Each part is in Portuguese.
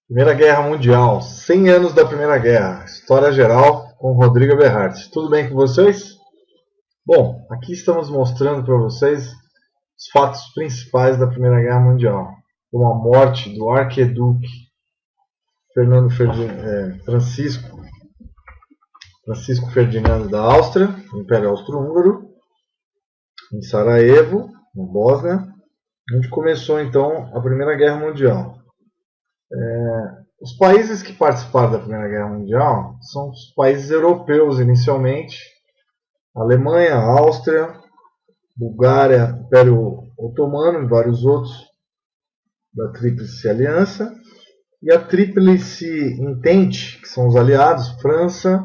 Primeira Guerra Mundial, 100 anos da Primeira Guerra, história geral com Rodrigo Eberhardt. Tudo bem com vocês? Bom, aqui estamos mostrando para vocês os fatos principais da Primeira Guerra Mundial, como a morte do arquiduque Francisco Ferdinando da Áustria, do Império Austro-Húngaro, em Sarajevo, na Bósnia, onde começou então a Primeira Guerra Mundial. Os países que participaram da Primeira Guerra Mundial são os países europeus inicialmente: Alemanha, Áustria, Bulgária, Império Otomano e vários outros da Tríplice Aliança, e a Tríplice Entente, que são os aliados: França,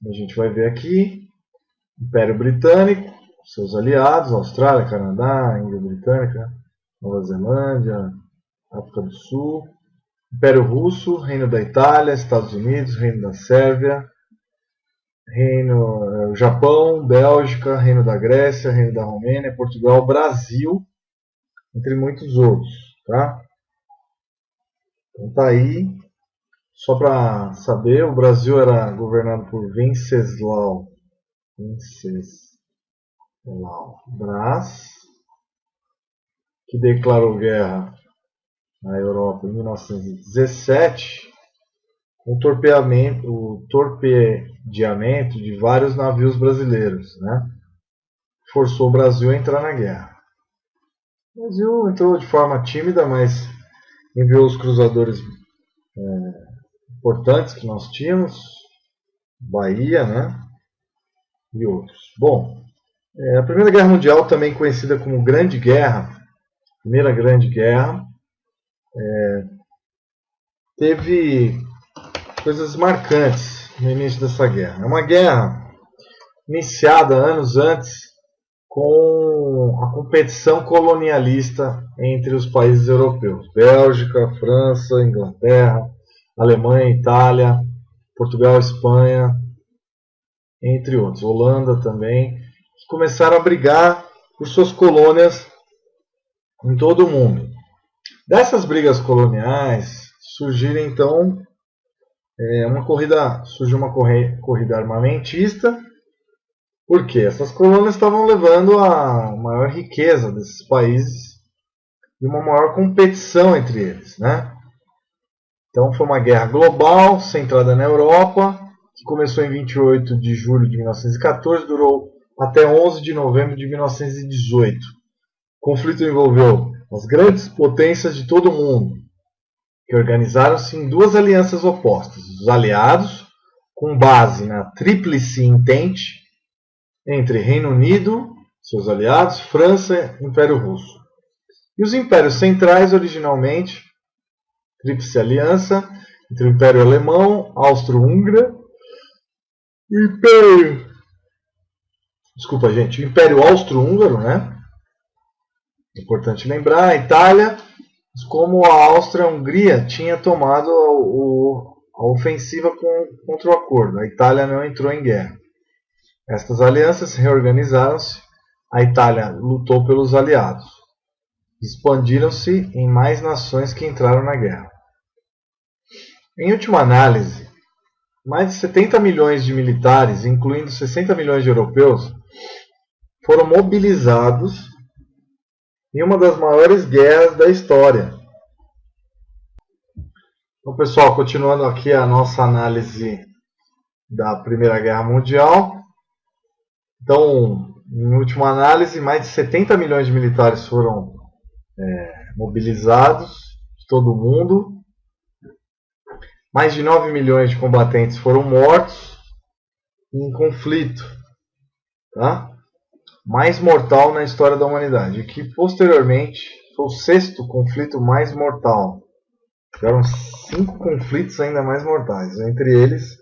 a gente vai ver aqui, Império Britânico, seus aliados, Austrália, Canadá, Índia Britânica, Nova Zelândia, África do Sul, Império Russo, Reino da Itália, Estados Unidos, Reino da Sérvia, Japão, Bélgica, Reino da Grécia, Reino da Romênia, Portugal, Brasil, entre muitos outros, tá? Então tá aí, só para saber, o Brasil era governado por Venceslau Braz, que declarou guerra na Europa em 1917, com o torpedeamento de vários navios brasileiros, né? Forçou o Brasil a entrar na guerra. O Brasil entrou de forma tímida, mas enviou os cruzadores importantes que nós tínhamos, Bahia, né? E outros. Bom, a Primeira Guerra Mundial, também conhecida como Grande Guerra, Primeira Grande Guerra, teve coisas marcantes no início dessa guerra. É uma guerra iniciada anos antes com a competição colonialista entre os países europeus: Bélgica, França, Inglaterra, Alemanha, Itália, Portugal, Espanha, entre outros, Holanda também, que começaram a brigar por suas colônias em todo o mundo. Dessas brigas coloniais surgiu então uma corrida armamentista, porque essas colônias estavam levando a maior riqueza desses países e uma maior competição entre eles, né? Então foi uma guerra global, centrada na Europa, que começou em 28 de julho de 1914, durou até 11 de novembro de 1918. O conflito envolveu as grandes potências de todo o mundo, que organizaram-se em duas alianças opostas: os aliados, com base na Tríplice Entente, entre Reino Unido, seus aliados, França e Império Russo, e os impérios centrais, originalmente Tríplice Aliança, entre o Império Alemão, Austro-Húngaro, o Império Austro-Húngaro, né? Importante lembrar, a Itália, como a Áustria-Hungria tinha tomado a ofensiva contra o acordo. A Itália não entrou em guerra. Estas alianças reorganizaram-se, a Itália lutou pelos aliados. Expandiram-se em mais nações que entraram na guerra. Em última análise, mais de 70 milhões de militares, incluindo 60 milhões de europeus, foram mobilizados em uma das maiores guerras da história. Então, pessoal, continuando aqui a nossa análise da Primeira Guerra Mundial. Então, em última análise, mais de 70 milhões de militares foram mobilizados de todo o mundo. Mais de 9 milhões de combatentes foram mortos em conflito, tá? Mais mortal na história da humanidade, que posteriormente foi o sexto conflito mais mortal. Tiveram 5 conflitos ainda mais mortais. Entre eles,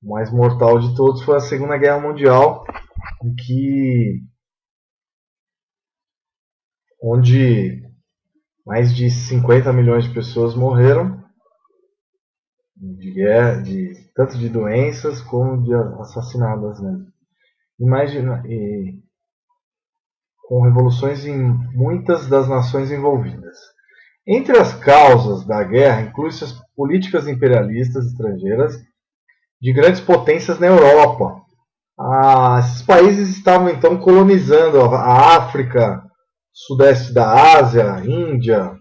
o mais mortal de todos foi a Segunda Guerra Mundial, onde mais de 50 milhões de pessoas morreram de guerra, tanto de doenças como de assassinadas, né? Com revoluções em muitas das nações envolvidas. Entre as causas da guerra, inclui-se as políticas imperialistas estrangeiras de grandes potências na Europa. Esses países estavam então colonizando a África, sudeste da Ásia, Índia,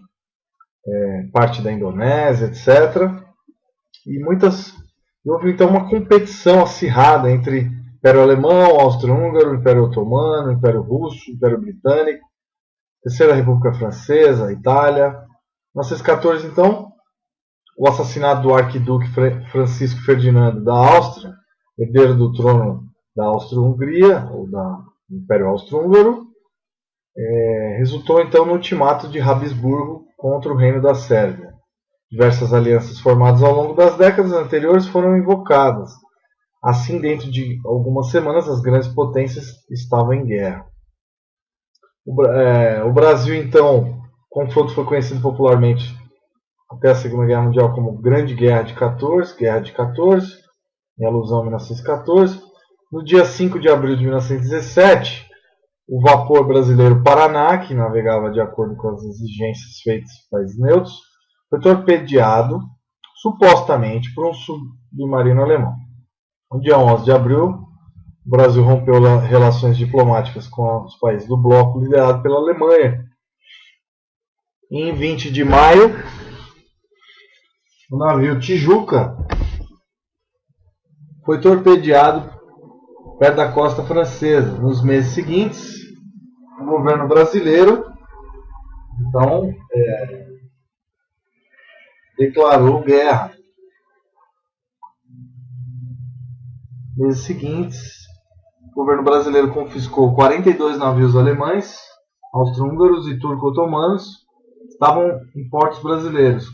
parte da Indonésia, etc. E houve então uma competição acirrada entre Império Alemão, Austro-Húngaro, Império Otomano, Império Russo, Império Britânico, Terceira República Francesa, Itália. Em 1914, então, o assassinato do arquiduque Francisco Ferdinando da Áustria, herdeiro do trono da Áustria-Hungria, ou do Império Austro-Húngaro, resultou então no ultimato de Habsburgo contra o Reino da Sérvia. Diversas alianças formadas ao longo das décadas anteriores foram invocadas. Assim, dentro de algumas semanas, as grandes potências estavam em guerra. O Brasil, então, o confronto foi conhecido popularmente até a Segunda Guerra Mundial como Grande Guerra de 14, Guerra de 14, em alusão a 1914. No dia 5 de abril de 1917, o vapor brasileiro Paraná, que navegava de acordo com as exigências feitas por países neutros, foi torpedeado, supostamente, por um submarino alemão. No dia 11 de abril, o Brasil rompeu relações diplomáticas com os países do bloco liderado pela Alemanha. E em 20 de maio, o navio Tijuca foi torpedeado perto da costa francesa. Nos meses seguintes, o governo brasileiro então declarou guerra. Nos meses seguintes, o governo brasileiro confiscou 42 navios alemães, austro-húngaros e turco-otomanos que estavam em portos brasileiros,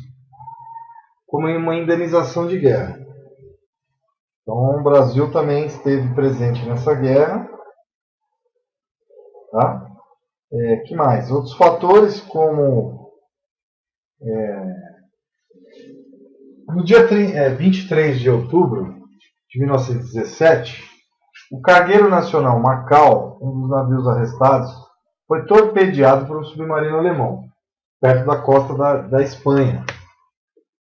como em uma indenização de guerra. Então o Brasil também esteve presente nessa guerra. Tá? Que mais? Outros fatores, como no dia 23 de outubro de 1917, o cargueiro nacional Macau, um dos navios arrestados, foi torpedeado por um submarino alemão, perto da costa da Espanha.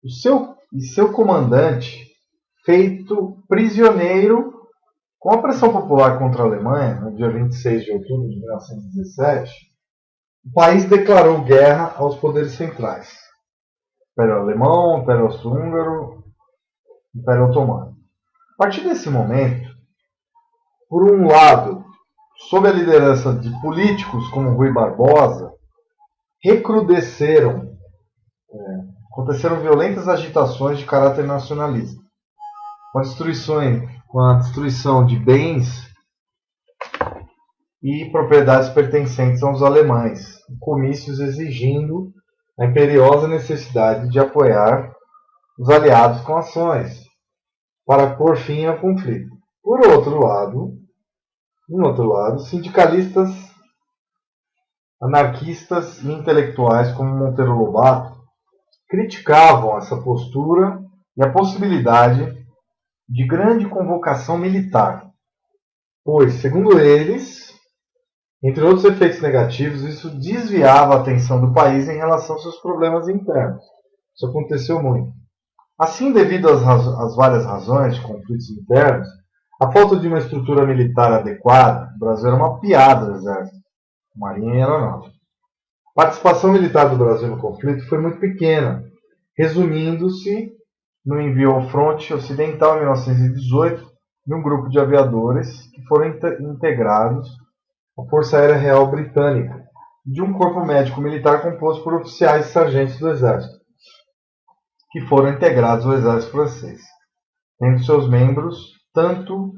Seu comandante, feito prisioneiro com a pressão popular contra a Alemanha, no dia 26 de outubro de 1917, o país declarou guerra aos poderes centrais: Império Alemão, Império Austro-Húngaro, Império Otomano. A partir desse momento, por um lado, sob a liderança de políticos como Rui Barbosa, aconteceram violentas agitações de caráter nacionalista, com a destruição de bens e propriedades pertencentes aos alemães, comícios exigindo a imperiosa necessidade de apoiar os aliados com ações para pôr fim ao conflito. Por outro lado, sindicalistas, anarquistas e intelectuais como Monteiro Lobato criticavam essa postura e a possibilidade de grande convocação militar, pois, segundo eles, entre outros efeitos negativos, isso desviava a atenção do país em relação aos seus problemas internos. Isso aconteceu muito. Assim, devido às várias razões de conflitos internos, a falta de uma estrutura militar adequada, o Brasil era uma piada do exército, marinha e aeronáutica. A participação militar do Brasil no conflito foi muito pequena, resumindo-se no envio ao fronte ocidental em 1918 de um grupo de aviadores que foram integrados à Força Aérea Real Britânica e de um corpo médico militar composto por oficiais e sargentos do exército, que foram integrados ao exército francês, tendo seus membros tanto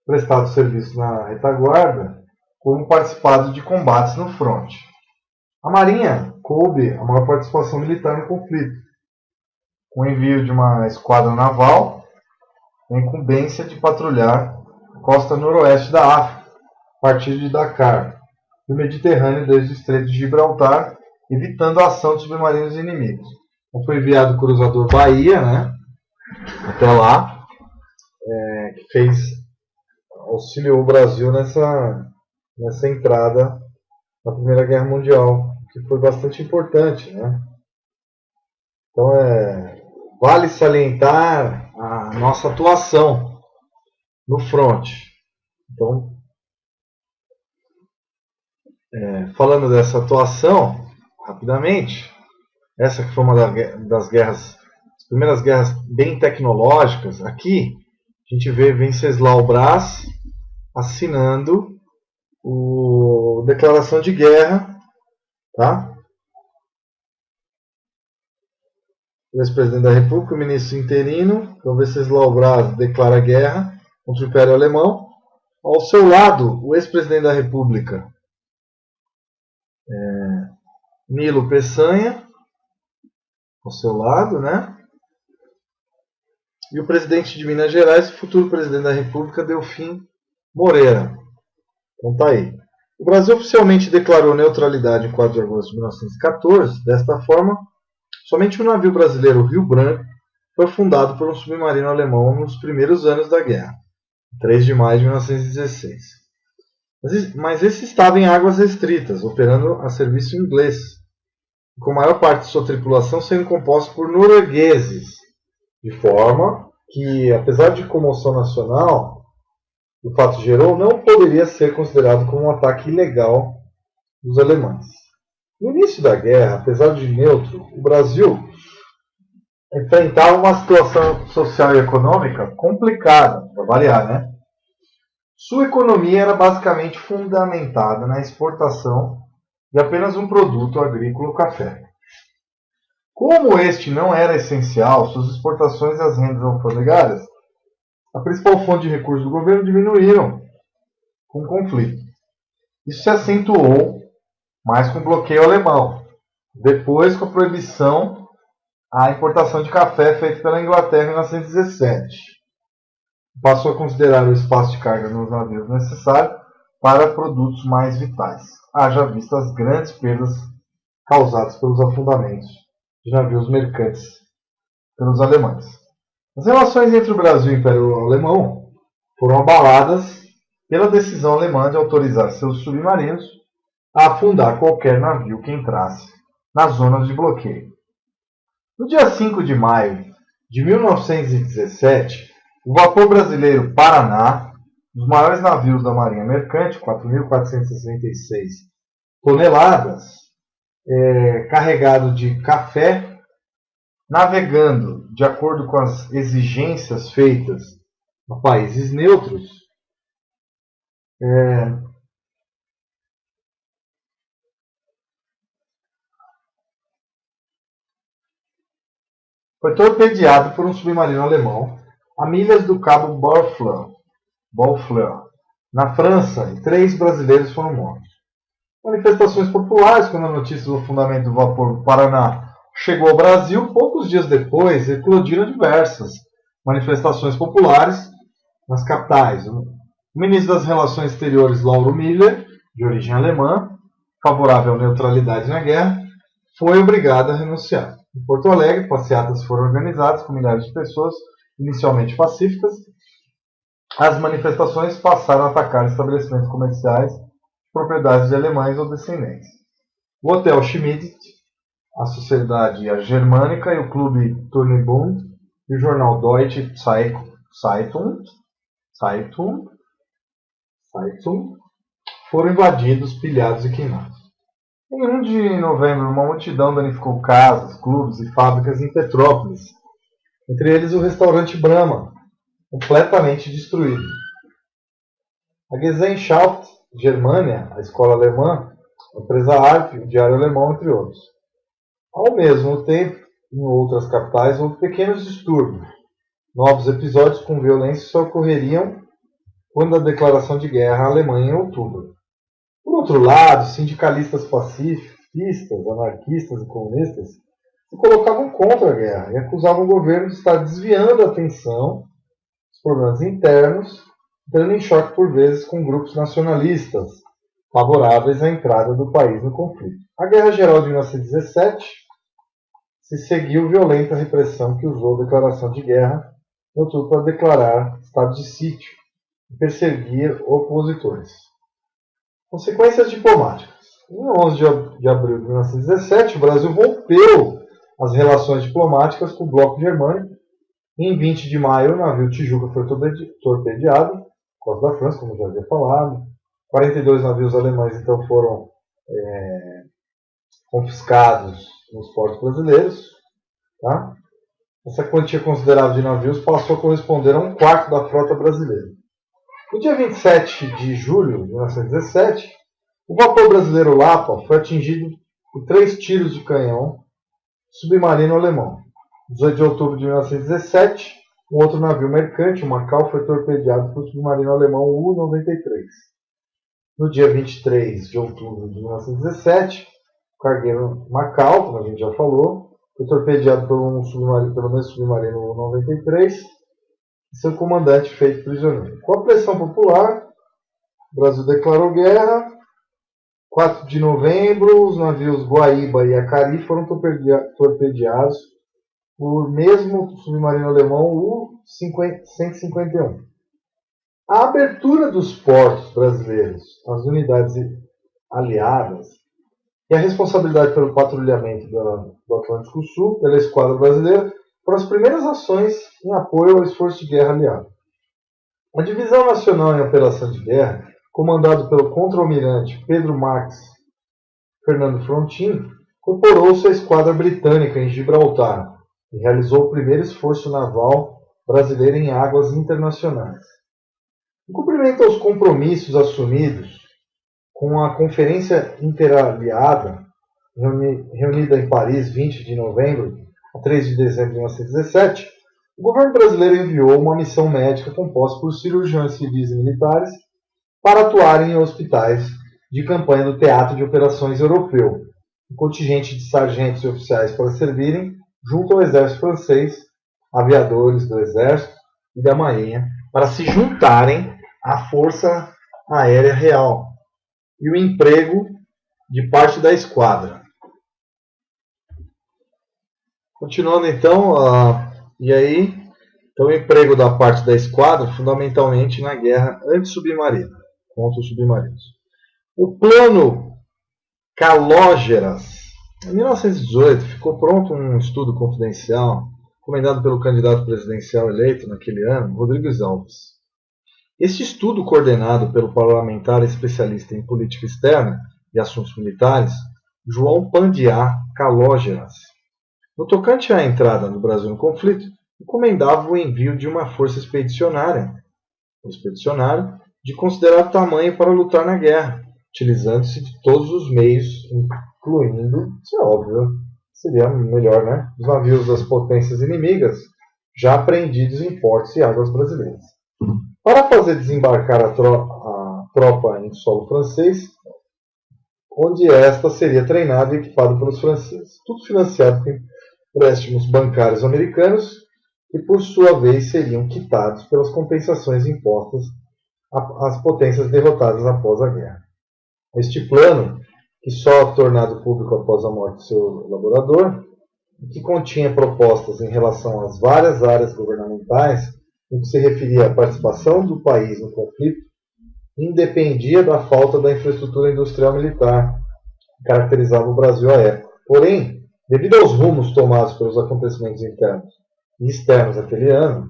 prestado serviço na retaguarda como participado de combates no fronte. A Marinha coube a maior participação militar no conflito, com o envio de uma esquadra naval com a incumbência de patrulhar a costa noroeste da África, a partir de Dakar, e o Mediterrâneo desde o Estreito de Gibraltar, evitando a ação de submarinos inimigos. Então foi enviado o cruzador Bahia, até lá, que auxiliou o Brasil nessa entrada na Primeira Guerra Mundial, que foi bastante importante, Então, vale salientar a nossa atuação no front. Então, falando dessa atuação, rapidamente, essa que foi uma das guerras, as primeiras guerras bem tecnológicas. Aqui a gente vê Venceslau Braz assinando a declaração de guerra, tá? O ex-presidente da República, o ministro interino, então Venceslau Braz declara guerra contra o Império Alemão. Ao seu lado, o ex-presidente da República, Milo Peçanha, ao seu lado, né? E o presidente de Minas Gerais, futuro presidente da República, Delfim Moreira. Então tá aí. O Brasil oficialmente declarou neutralidade em 4 de agosto de 1914. Desta forma, somente o navio brasileiro Rio Branco foi fundado por um submarino alemão nos primeiros anos da guerra, 3 de maio de 1916. Mas esse estava em águas restritas, operando a serviço inglês, com a maior parte de sua tripulação sendo composta por noruegueses, de forma que, apesar de comoção nacional, o fato gerou, não poderia ser considerado como um ataque ilegal dos alemães. No início da guerra, apesar de neutro, o Brasil enfrentava uma situação social e econômica complicada, para variar, né? Sua economia era basicamente fundamentada na exportação de apenas um produto agrícola, o café. Como este não era essencial, suas exportações e as rendas alfandegárias, a principal fonte de recursos do governo, diminuíram com o conflito. Isso se acentuou mais com o bloqueio alemão, depois com a proibição à importação de café feita pela Inglaterra em 1917. Passou a considerar o espaço de carga nos navios necessário para produtos mais vitais, haja vista as grandes perdas causadas pelos afundamentos de navios mercantes pelos alemães. As relações entre o Brasil e o Império Alemão foram abaladas pela decisão alemã de autorizar seus submarinos a afundar qualquer navio que entrasse nas zonas de bloqueio. No dia 5 de maio de 1917, o vapor brasileiro Paraná, um dos maiores navios da Marinha Mercante, 4.466 toneladas, carregado de café, navegando de acordo com as exigências feitas a países neutros, foi torpedeado por um submarino alemão a milhas do Cabo Barfleur, na França, e 3 brasileiros foram mortos. Manifestações populares, quando a notícia do afundamento do vapor Paraná chegou ao Brasil, poucos dias depois eclodiram diversas manifestações populares nas capitais. O ministro das Relações Exteriores, Lauro Miller, de origem alemã, favorável à neutralidade na guerra, foi obrigado a renunciar. Em Porto Alegre, passeatas foram organizadas com milhares de pessoas, inicialmente pacíficas. As manifestações passaram a atacar estabelecimentos comerciais, propriedades de alemães ou descendentes. O Hotel Schmidt, a Sociedade Germânica e o Clube Turnebund e o jornal Deutsche Zeitung foram invadidos, pilhados e queimados. Em 1 de novembro, uma multidão danificou casas, clubes e fábricas em Petrópolis, entre eles o restaurante Brahma, completamente destruído. A Gesellschaft Germania, a escola alemã, a empresa Arp, o diário alemão, entre outros. Ao mesmo tempo, em outras capitais, houve pequenos distúrbios. Novos episódios com violência só ocorreriam quando a declaração de guerra à Alemanha em outubro. Por outro lado, sindicalistas pacifistas, anarquistas e comunistas se colocavam contra a guerra e acusavam o governo de estar desviando a atenção dos problemas internos, entrando em choque por vezes com grupos nacionalistas favoráveis à entrada do país no conflito. A Guerra Geral de 1917 se seguiu violenta repressão que usou a declaração de guerra em outubro para declarar estado de sítio e perseguir opositores. Consequências diplomáticas. Em 11 de abril de 1917, o Brasil rompeu as relações diplomáticas com o bloco germânico. Em 20 de maio, o navio Tijuca foi torpedeado, por causa da França, como já havia falado. 42 navios alemães então foram confiscados nos portos brasileiros. Tá? Essa quantia considerável de navios passou a corresponder a 1/4 da frota brasileira. No dia 27 de julho de 1917, o vapor brasileiro Lapa foi atingido por 3 tiros de canhão submarino alemão. 18 de outubro de 1917, um outro navio mercante, o Macau, foi torpedeado por submarino alemão U-93. No dia 23 de outubro de 1917, o cargueiro Macau, como a gente já falou, foi torpedeado pelo mesmo submarino U-93 e seu comandante feito prisioneiro. Com a pressão popular, o Brasil declarou guerra. 4 de novembro, os navios Guaíba e Acari foram torpedeados por mesmo submarino alemão U-151. A abertura dos portos brasileiros às unidades aliadas e a responsabilidade pelo patrulhamento do Atlântico Sul pela esquadra brasileira foram as primeiras ações em apoio ao esforço de guerra aliado. A Divisão Nacional em Operação de Guerra, comandado pelo contra-almirante Pedro Marques Fernando Frontin, incorporou-se à esquadra britânica em Gibraltar e realizou o primeiro esforço naval brasileiro em águas internacionais. Em cumprimento aos compromissos assumidos com a Conferência Interaliada, reunida em Paris 20 de novembro a 3 de dezembro de 1917, o governo brasileiro enviou uma missão médica composta por cirurgiões civis e militares para atuarem em hospitais de campanha do Teatro de Operações Europeu, um contingente de sargentos e oficiais para servirem junto ao exército francês, aviadores do exército e da marinha, para se juntarem à Força Aérea Real e o emprego de parte da esquadra. Continuando então, o emprego da parte da esquadra fundamentalmente na guerra antissubmarina, contra os submarinos. O plano Calógeras. Em 1918 ficou pronto um estudo confidencial encomendado pelo candidato presidencial eleito naquele ano, Rodrigues Alves. Este estudo, coordenado pelo parlamentar especialista em política externa e assuntos militares, João Pandiá Calógeras, no tocante à entrada do Brasil no conflito, encomendava o envio de uma força expedicionária de considerável tamanho para lutar na guerra, utilizando-se de todos os meios, incluindo, isso é óbvio, seria melhor, né? Os navios das potências inimigas já apreendidos em portos e águas brasileiras. Para fazer desembarcar a tropa em solo francês, onde esta seria treinada e equipada pelos franceses. Tudo financiado por empréstimos bancários americanos que, por sua vez, seriam quitados pelas compensações impostas às potências derrotadas após a guerra. Este plano, que só tornado público após a morte de seu elaborador, que continha propostas em relação às várias áreas governamentais, no que se referia à participação do país no conflito, independia da falta da infraestrutura industrial militar que caracterizava o Brasil à época. Porém, devido aos rumos tomados pelos acontecimentos internos e externos daquele ano,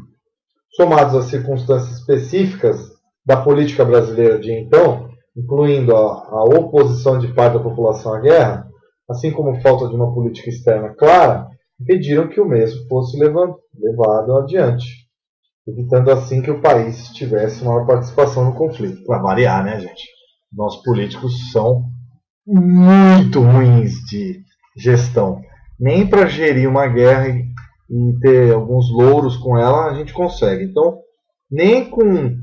somados às circunstâncias específicas da política brasileira de então, incluindo a oposição de parte da população à guerra, assim como falta de uma política externa clara, impediram que o mesmo fosse levado adiante, evitando assim que o país tivesse maior participação no conflito. Para variar, né, gente? Nossos políticos são muito ruins de gestão. Nem para gerir uma guerra e ter alguns louros com ela a gente consegue. Então, nem com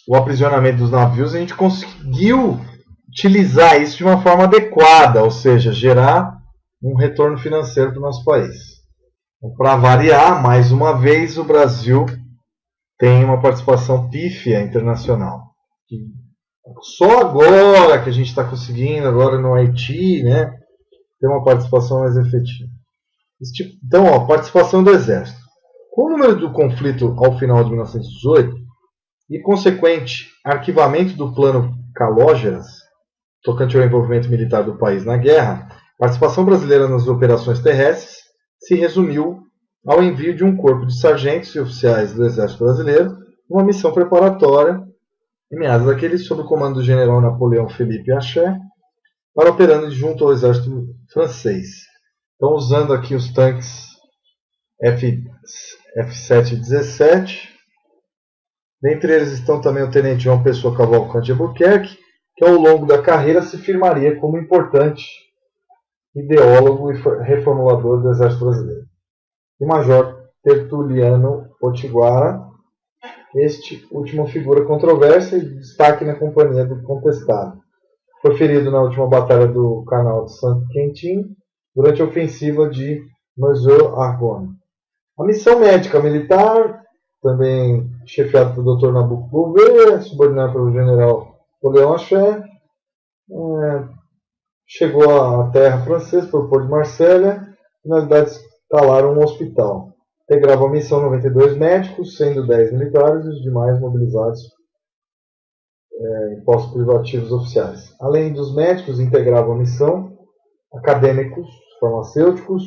o aprisionamento dos navios a gente conseguiu utilizar isso de uma forma adequada, ou seja, gerar um retorno financeiro para o nosso país. Então, para variar, mais uma vez, o Brasil tem uma participação pífia internacional. Só agora que a gente está conseguindo, agora no Haiti, né, ter uma participação mais efetiva. Então, participação do Exército. Com o número do conflito ao final de 1918 e consequente arquivamento do plano Calógeras, tocante ao envolvimento militar do país na guerra, a participação brasileira nas operações terrestres se resumiu ao envio de um corpo de sargentos e oficiais do Exército Brasileiro numa missão preparatória, em meados daquele, sob o comando do general Napoleão Felipe Aché, para operando junto ao exército francês. Então, usando aqui os tanques F-717, dentre eles estão também o tenente João Pessoa Cavalcante Albuquerque, que ao longo da carreira se firmaria como importante ideólogo e reformulador do Exército Brasileiro. E Major Tertuliano Potiguara, este último figura controversa e destaque na companhia do contestado. Foi ferido na última batalha do canal de Saint-Quentin durante a ofensiva de Meuse-Argonne. A missão médica militar, também chefiada pelo Dr. Nabucco Bouvet, subordinado pelo general Napoleão Aché, chegou à terra francesa por Porto de Marselha e, na verdade, instalaram um hospital. Integrava a missão 92 médicos, sendo 10 militares e os demais mobilizados em postos privativos oficiais. Além dos médicos, integravam a missão acadêmicos, farmacêuticos,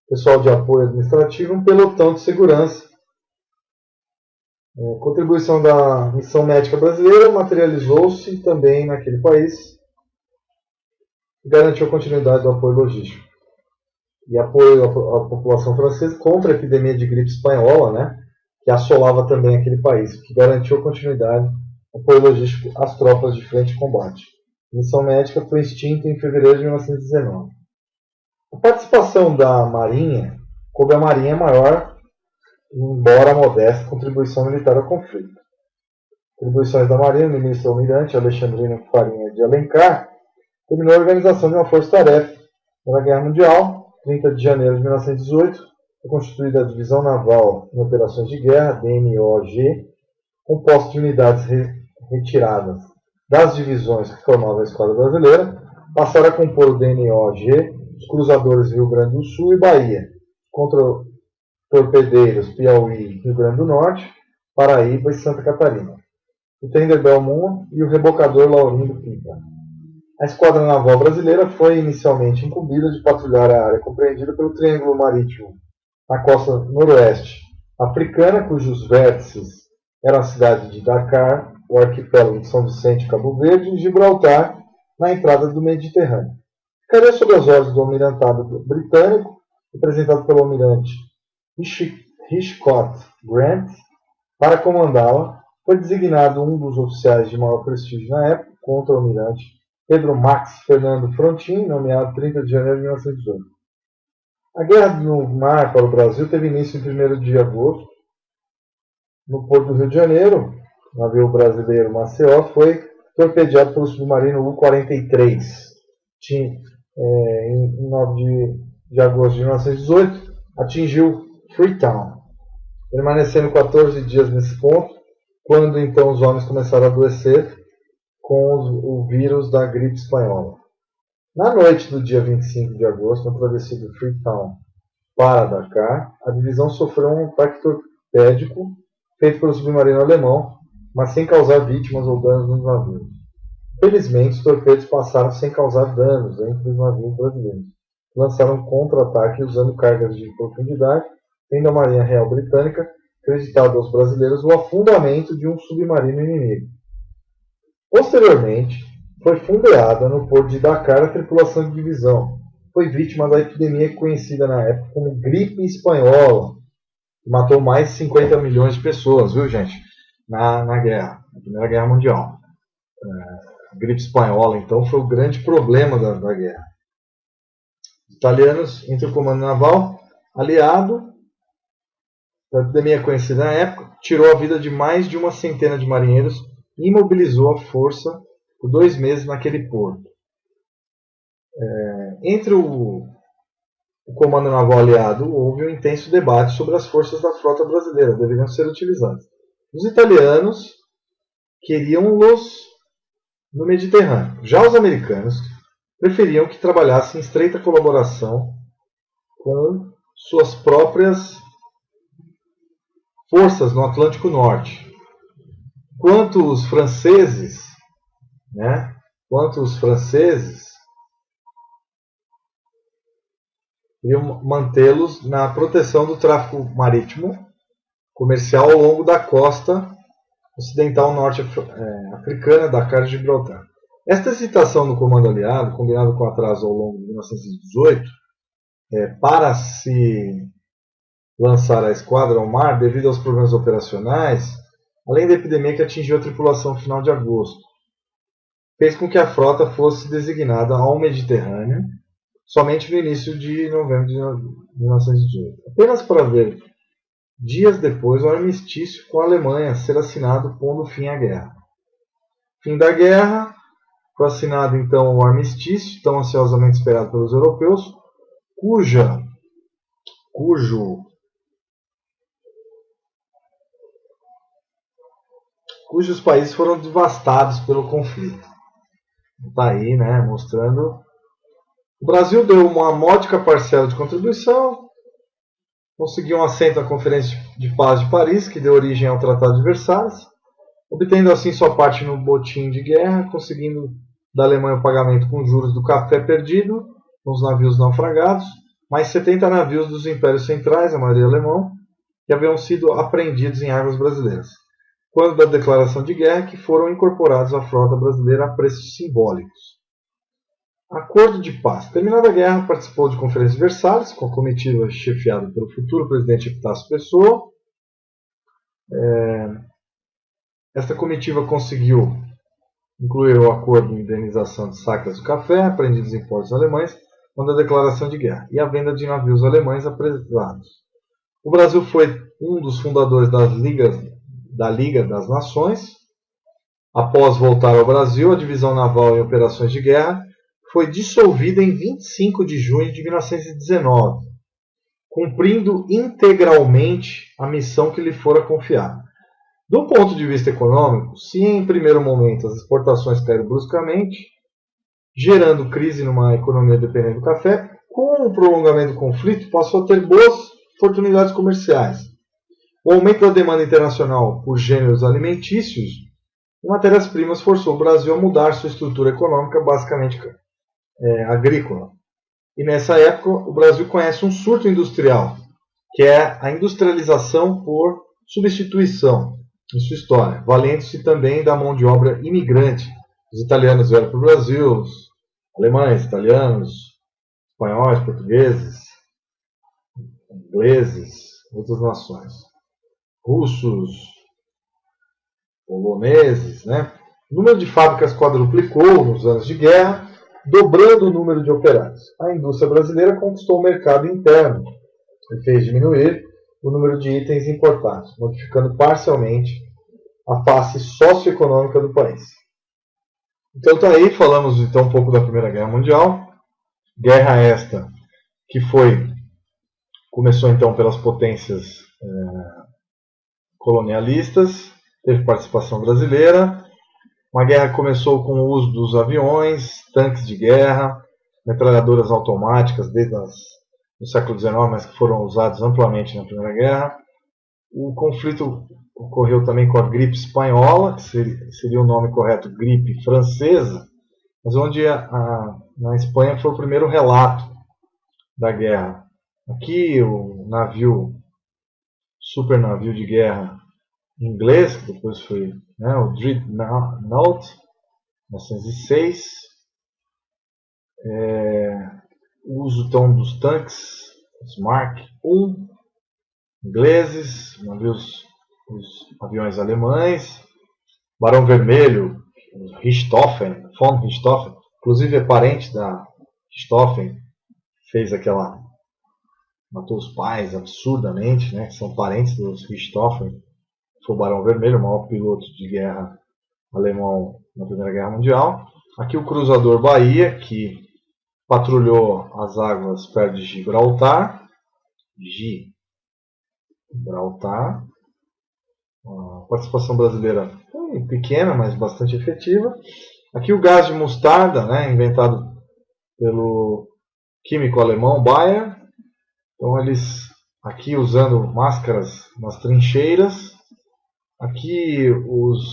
pessoal de apoio administrativo e um pelotão de segurança. A contribuição da missão médica brasileira materializou-se também naquele país e garantiu a continuidade do apoio logístico. E apoio à população francesa contra a epidemia de gripe espanhola, que assolava também aquele país, que garantiu a continuidade do apoio logístico às tropas de frente de combate. A missão médica foi extinta em fevereiro de 1919. A participação da Marinha coube à Marinha maior, embora modesta, contribuição militar ao conflito. Contribuições da Marinha, o ministro almirante Alexandrino Farinha de Alencar terminou a organização de uma força-tarefa na Guerra Mundial. 30 de janeiro de 1918, foi constituída a Divisão Naval em Operações de Guerra, DNOG, composta de unidades retiradas das divisões que formavam a Esquadra Brasileira, passaram a compor o DNOG, os cruzadores Rio Grande do Sul e Bahia, contra torpedeiros Piauí, Rio Grande do Norte, Paraíba e Santa Catarina, o tender Belmont e o rebocador Laurindo Pipa. A Esquadra Naval Brasileira foi inicialmente incumbida de patrulhar a área compreendida pelo Triângulo Marítimo na costa noroeste africana, cujos vértices eram a cidade de Dakar, o arquipélago de São Vicente e Cabo Verde e Gibraltar, na entrada do Mediterrâneo. Ficaria sob as ordens do almirantado britânico, representado pelo almirante Hitchcock Grant. Para comandá-la, foi designado um dos oficiais de maior prestígio na época, contra-almirante Pedro Max Fernando Frontin, nomeado 30 de janeiro de 1918. A guerra no mar para o Brasil teve início em 1º de agosto. No porto do Rio de Janeiro, o navio brasileiro Maceió foi torpedeado pelo submarino U-43. Em 9 de agosto de 1918, atingiu Freetown, permanecendo 14 dias nesse ponto, quando então os homens começaram a adoecer com o vírus da gripe espanhola. Na noite do dia 25 de agosto, na travessia de Freetown para Dakar, a divisão sofreu um ataque torpédico feito pelo submarino alemão, mas sem causar vítimas ou danos nos navios. Felizmente, os torpedos passaram sem causar danos entre os navios brasileiros. Lançaram um contra-ataque usando cargas de profundidade, tendo a Marinha Real Britânica acreditado aos brasileiros o afundamento de um submarino inimigo. Posteriormente, foi fundeada no porto de Dakar a tripulação de divisão. Foi vítima da epidemia conhecida na época como gripe espanhola, que matou mais de 50 milhões de pessoas, viu, gente? Na guerra, na Primeira Guerra Mundial. A gripe espanhola, então, foi o grande problema da guerra. Os italianos, entre o comando naval aliado, a epidemia conhecida na época, tirou a vida de mais de uma centena de marinheiros e imobilizou a força por 2 meses naquele porto. Entre o comando naval aliado, houve um intenso debate sobre as forças da frota brasileira deveriam ser utilizadas. Os italianos queriam-los no Mediterrâneo. Já os americanos preferiam que trabalhassem em estreita colaboração com suas próprias forças no Atlântico Norte. Quanto os franceses, quanto os franceses iriam mantê-los na proteção do tráfego marítimo comercial ao longo da costa ocidental norte-africana da Cabo de Gibraltar. Esta hesitação do comando aliado, combinado com o atraso ao longo de 1918, para se lançar a esquadra ao mar devido aos problemas operacionais, além da epidemia que atingiu a tripulação no final de agosto, fez com que a frota fosse designada ao Mediterrâneo somente no início de novembro de 1918, apenas para ver dias depois o armistício com a Alemanha ser assinado, pondo fim à guerra. Fim da guerra, foi assinado então o armistício, tão ansiosamente esperado pelos europeus, cujos países foram devastados pelo conflito. Está aí, né, mostrando. O Brasil deu uma módica parcela de contribuição, conseguiu um assento na Conferência de Paz de Paris, que deu origem ao Tratado de Versalhes, obtendo assim sua parte no botim de guerra, conseguindo da Alemanha o pagamento com juros do café perdido nos navios naufragados, mais 70 navios dos impérios centrais, a maioria alemão, que haviam sido apreendidos em águas brasileiras, quando da declaração de guerra, que foram incorporados à frota brasileira a preços simbólicos. Acordo de paz. Terminada a guerra, participou de Conferência de Versalhes, com a comitiva chefiada pelo futuro presidente Epitácio Pessoa. Esta comitiva conseguiu incluir o acordo de indenização de sacras do café, apreendidos em portos alemães, quando a declaração de guerra, e a venda de navios alemães apresados. O Brasil foi um dos fundadores da Liga das Nações. Após voltar ao Brasil, a divisão naval em operações de guerra foi dissolvida em 25 de junho de 1919, cumprindo integralmente a missão que lhe fora confiada. Do ponto de vista econômico, se em primeiro momento as exportações caíram bruscamente, gerando crise numa economia dependente do café, com o prolongamento do conflito passou a ter boas oportunidades comerciais. O aumento da demanda internacional por gêneros alimentícios e matérias-primas forçou o Brasil a mudar sua estrutura econômica basicamente agrícola. E nessa época o Brasil conhece um surto industrial, que é a industrialização por substituição em sua história, valendo-se também da mão de obra imigrante. Os italianos vieram para o Brasil, os alemães, italianos, espanhóis, portugueses, ingleses, outras nações, russos, poloneses, né? O número de fábricas quadruplicou nos anos de guerra, dobrando o número de operários. A indústria brasileira conquistou o mercado interno e fez diminuir o número de itens importados, modificando parcialmente a face socioeconômica do país. Então tá aí, falamos então um pouco da Primeira Guerra Mundial. Guerra esta que começou então pelas potências colonialistas, teve participação brasileira. Uma guerra que começou com o uso dos aviões, tanques de guerra, metralhadoras automáticas desde o século XIX, mas que foram usados amplamente na Primeira Guerra. O conflito ocorreu também com a gripe espanhola, que seria o nome correto, gripe francesa, mas onde na Espanha foi o primeiro relato da guerra. Aqui o super navio de guerra inglês, que depois foi o Dreadnought, 1906, o uso então dos tanques, os Mark I, ingleses, os aviões alemães, Barão Vermelho, von Richthofen, inclusive é parente da Richthofen, fez matou os pais absurdamente, né, que são parentes dos Richthofen. Foi o Barão Vermelho, o maior piloto de guerra alemão na Primeira Guerra Mundial. Aqui o cruzador Bahia, que patrulhou as águas perto de Gibraltar. A participação brasileira foi pequena, mas bastante efetiva. Aqui o gás de mostarda, né, inventado pelo químico alemão Bayer. Então eles aqui usando máscaras nas trincheiras. Aqui os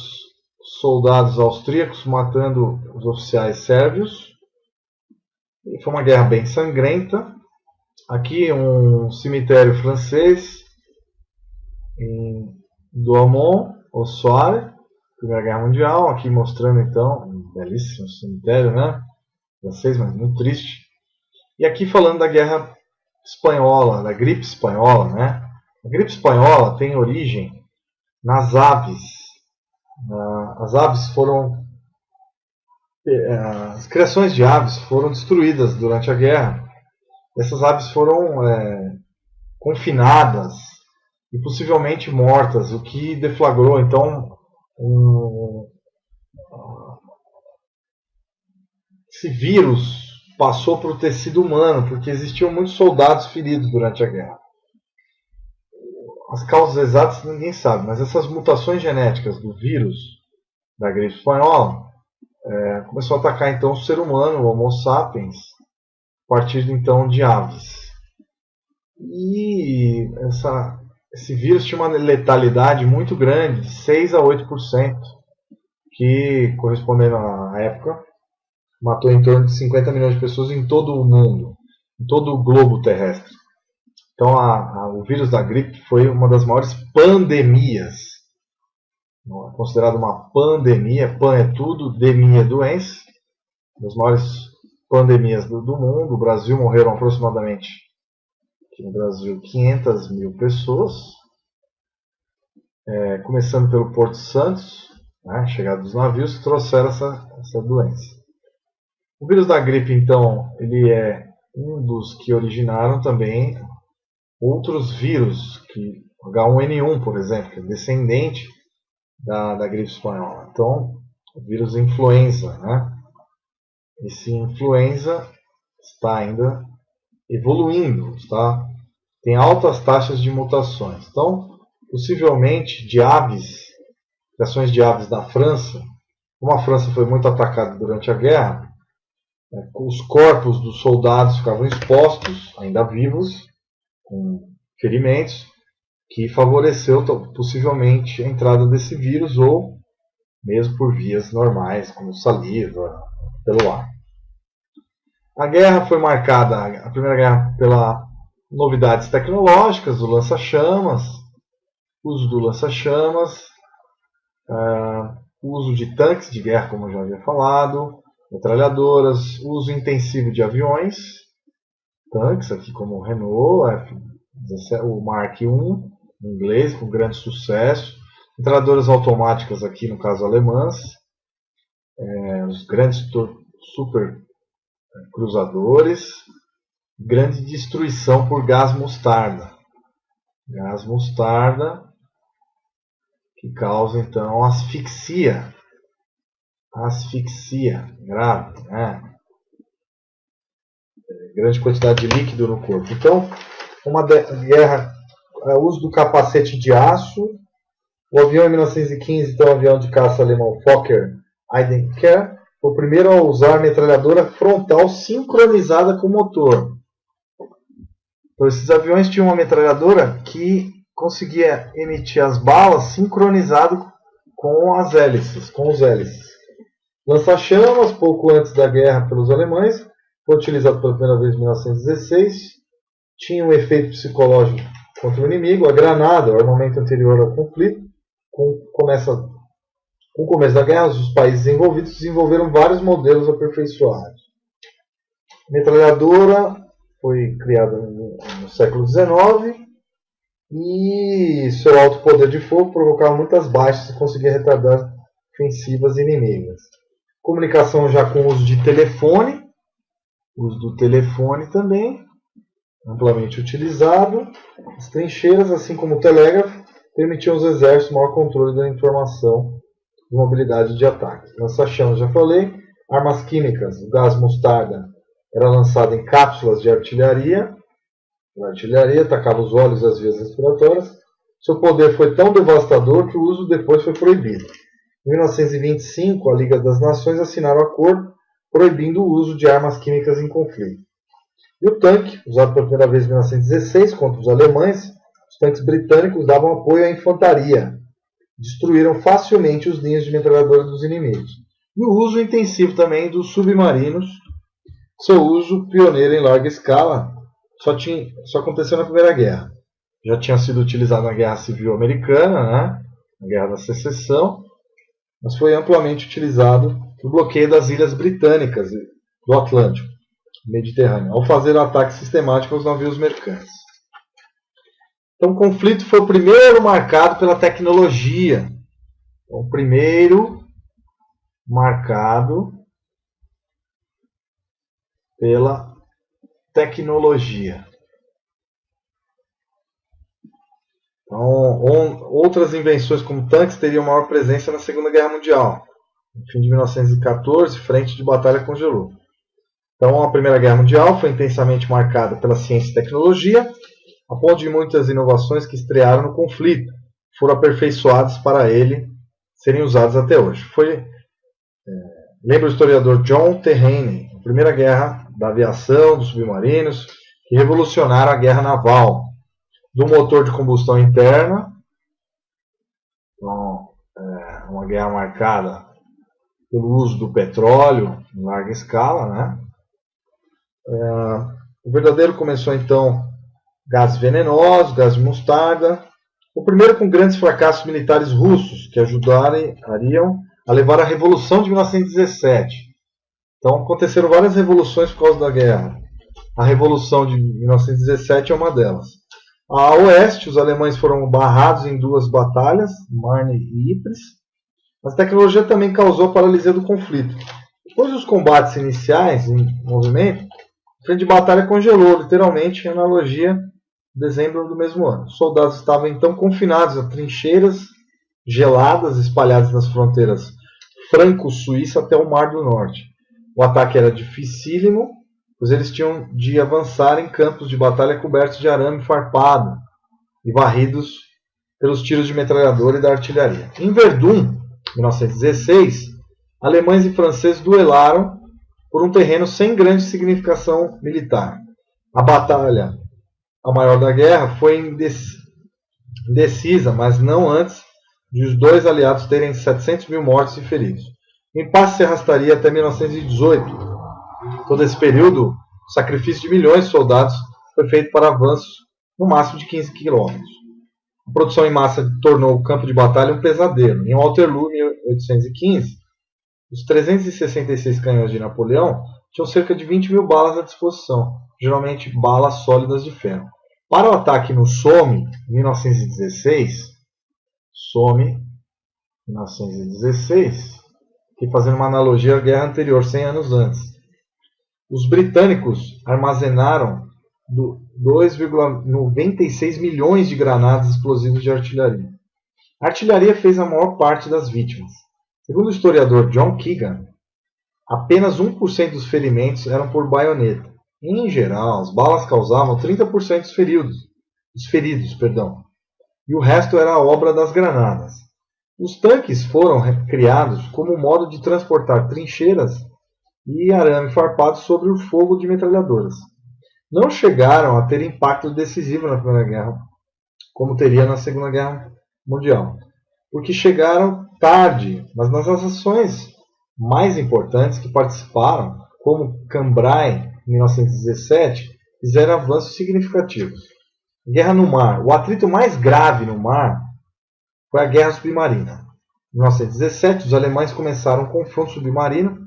soldados austríacos matando os oficiais sérvios. E foi uma guerra bem sangrenta. Aqui um cemitério francês em Douaumont, au Soir, Primeira Guerra Mundial. Aqui mostrando então um belíssimo cemitério, né? Francês, mas muito triste. E aqui falando da Guerra Espanhola, da gripe espanhola, né? A gripe espanhola tem origem nas aves. As aves foram... As criações de aves foram destruídas durante a guerra. Essas aves foram confinadas e possivelmente mortas, o que deflagrou então esse vírus passou para o tecido humano, porque existiam muitos soldados feridos durante a guerra. As causas exatas ninguém sabe, mas essas mutações genéticas do vírus da gripe espanhola começou a atacar então o ser humano, o Homo sapiens, a partir então de aves. E esse vírus tinha uma letalidade muito grande, de 6 a 8%, que, correspondendo à época, matou em torno de 50 milhões de pessoas em todo o mundo, em todo o globo terrestre. Então o vírus da gripe foi uma das maiores pandemias, considerado uma pandemia. Pan é tudo, demi é doença, das maiores pandemias do mundo. No Brasil morreram aproximadamente, aqui no Brasil, 500 mil pessoas, começando pelo Porto Santos, né, chegada dos navios que trouxeram essa doença. O vírus da gripe, então, ele é um dos que originaram também outros vírus, que H1N1, por exemplo, que é descendente da gripe espanhola. Então, o vírus influenza, né? Esse influenza está ainda evoluindo, tá? Tem altas taxas de mutações. Então, possivelmente de aves, criações de aves na França, como a França foi muito atacada durante a guerra, os corpos dos soldados ficavam expostos, ainda vivos, com ferimentos, que favoreceu possivelmente a entrada desse vírus, ou mesmo por vias normais, como saliva, pelo ar. A guerra foi marcada, a Primeira Guerra, pelas novidades tecnológicas, o lança-chamas, uso do lança-chamas, uso de tanques de guerra, como eu já havia falado, metralhadoras, uso intensivo de aviões, tanques, aqui como o Renault, o Mark I, em inglês, com grande sucesso, metralhadoras automáticas, aqui no caso alemãs, os grandes super cruzadores, grande destruição por gás mostarda. Gás mostarda que causa então asfixia. Asfixia grave, né? Grande quantidade de líquido no corpo. Então, uma guerra, uso do capacete de aço. O avião em 1915, então, o avião de caça alemão Fokker Heidecker, foi o primeiro a usar metralhadora frontal sincronizada com o motor. Então, esses aviões tinham uma metralhadora que conseguia emitir as balas sincronizado com as hélices, com os hélices. Lança-chamas, pouco antes da guerra pelos alemães, foi utilizado pela primeira vez em 1916. Tinha um efeito psicológico contra o inimigo. A granada, o armamento anterior ao conflito, com o começo da guerra, os países envolvidos desenvolveram vários modelos aperfeiçoados. A metralhadora foi criada no século XIX e seu alto poder de fogo provocava muitas baixas e conseguia retardar ofensivas inimigas. Comunicação já com o uso de telefone, uso do telefone também, amplamente utilizado. As trincheiras, assim como o telégrafo, permitiam aos exércitos maior controle da informação e mobilidade de ataque. Lança-chamas, já falei. Armas químicas, o gás mostarda era lançado em cápsulas de artilharia. A artilharia atacava os olhos e as vias respiratórias. Seu poder foi tão devastador que o uso depois foi proibido. Em 1925, a Liga das Nações assinaram um acordo proibindo o uso de armas químicas em conflito. E o tanque, usado pela primeira vez em 1916 contra os alemães, os tanques britânicos davam apoio à infantaria destruíram facilmente os ninhos de metralhadora dos inimigos. E o uso intensivo também dos submarinos, seu uso pioneiro em larga escala, só aconteceu na Primeira Guerra. Já tinha sido utilizado na Guerra Civil Americana, né? Na Guerra da Secessão, mas foi amplamente utilizado no bloqueio das ilhas britânicas do Atlântico, Mediterrâneo, ao fazer ataques sistemáticos aos navios mercantes. Então o conflito foi o primeiro marcado pela tecnologia. O primeiro marcado pela tecnologia. Então, outras invenções como tanques teriam maior presença na Segunda Guerra Mundial. No fim de 1914, frente de batalha congelou. Então, a Primeira Guerra Mundial foi intensamente marcada pela ciência e tecnologia, a ponto de muitas inovações que estrearam no conflito foram aperfeiçoadas para ele serem usadas até hoje. Lembra o historiador John T. Haney, a Primeira Guerra da aviação, dos submarinos, que revolucionaram a guerra naval, do motor de combustão interna, então, uma guerra marcada pelo uso do petróleo em larga escala, né? O verdadeiro começou então gases venenosos, gás de mostarda, o primeiro com grandes fracassos militares russos, que ajudariam a levar à Revolução de 1917. Então aconteceram várias revoluções por causa da guerra. A Revolução de 1917 é uma delas. A oeste, os alemães foram barrados em duas batalhas, Marne e Ypres. Mas a tecnologia também causou a paralisia do conflito. Depois dos combates iniciais em movimento, a frente de batalha congelou, literalmente, em analogia de dezembro do mesmo ano. Os soldados estavam então confinados a trincheiras geladas espalhadas nas fronteiras franco-suíça até o Mar do Norte. O ataque era dificílimo, pois eles tinham de avançar em campos de batalha cobertos de arame farpado e varridos pelos tiros de metralhadora e da artilharia. Em Verdun, 1916, alemães e franceses duelaram por um terreno sem grande significação militar. A batalha, a maior da guerra, foi indecisa, mas não antes de os dois aliados terem 700 mil mortos e feridos. O impasse se arrastaria até 1918. Todo esse período, o sacrifício de milhões de soldados foi feito para avanços no máximo de 15 quilômetros. A produção em massa tornou o campo de batalha um pesadelo. Em Waterloo, em 1815, os 366 canhões de Napoleão tinham cerca de 20 mil balas à disposição, geralmente balas sólidas de ferro. Para o ataque no Somme, em 1916, que fazendo uma analogia à guerra anterior, 100 anos antes, os britânicos armazenaram 2,96 milhões de granadas explosivas de artilharia. A artilharia fez a maior parte das vítimas. Segundo o historiador John Keegan, apenas 1% dos ferimentos eram por baioneta. Em geral, as balas causavam 30% dos feridos, e o resto era a obra das granadas. Os tanques foram criados como modo de transportar trincheiras e arame farpado sobre o fogo de metralhadoras. Não chegaram a ter impacto decisivo na Primeira Guerra, como teria na Segunda Guerra Mundial, porque chegaram tarde, mas nas ações mais importantes que participaram, como Cambrai, em 1917, fizeram avanços significativos. Guerra no mar. O atrito mais grave no mar foi a Guerra Submarina. Em 1917, os alemães começaram um confronto submarino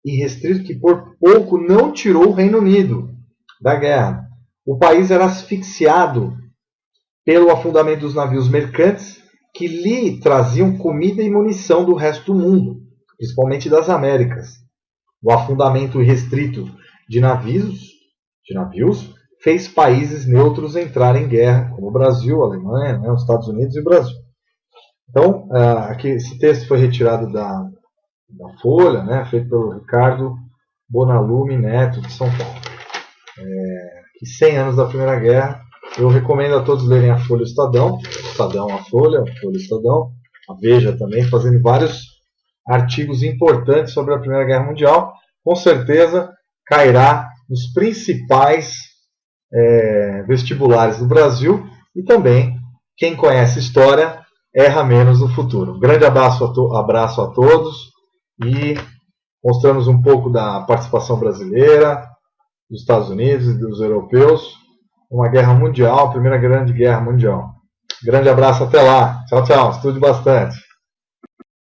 irrestrito que por pouco não tirou o Reino Unido da guerra. O país era asfixiado pelo afundamento dos navios mercantes que lhe traziam comida e munição do resto do mundo, principalmente das Américas. O afundamento irrestrito de navios fez países neutros entrar em guerra, como o Brasil, a Alemanha, né, os Estados Unidos e o Brasil. Então, aqui, esse texto foi retirado da Folha, né, feito pelo Ricardo Bonalume Neto, de São Paulo. Que 100 anos da Primeira Guerra. Eu recomendo a todos lerem a Folha e o Estadão. Estadão, a Folha e o Estadão. A Veja também, fazendo vários artigos importantes sobre a Primeira Guerra Mundial. Com certeza cairá nos principais vestibulares do Brasil. E também, quem conhece história, erra menos no futuro. Um grande abraço a todos e mostramos um pouco da participação brasileira, dos Estados Unidos e dos europeus, uma guerra mundial, a primeira grande guerra mundial. Grande abraço, até lá. Tchau, tchau. Estude bastante.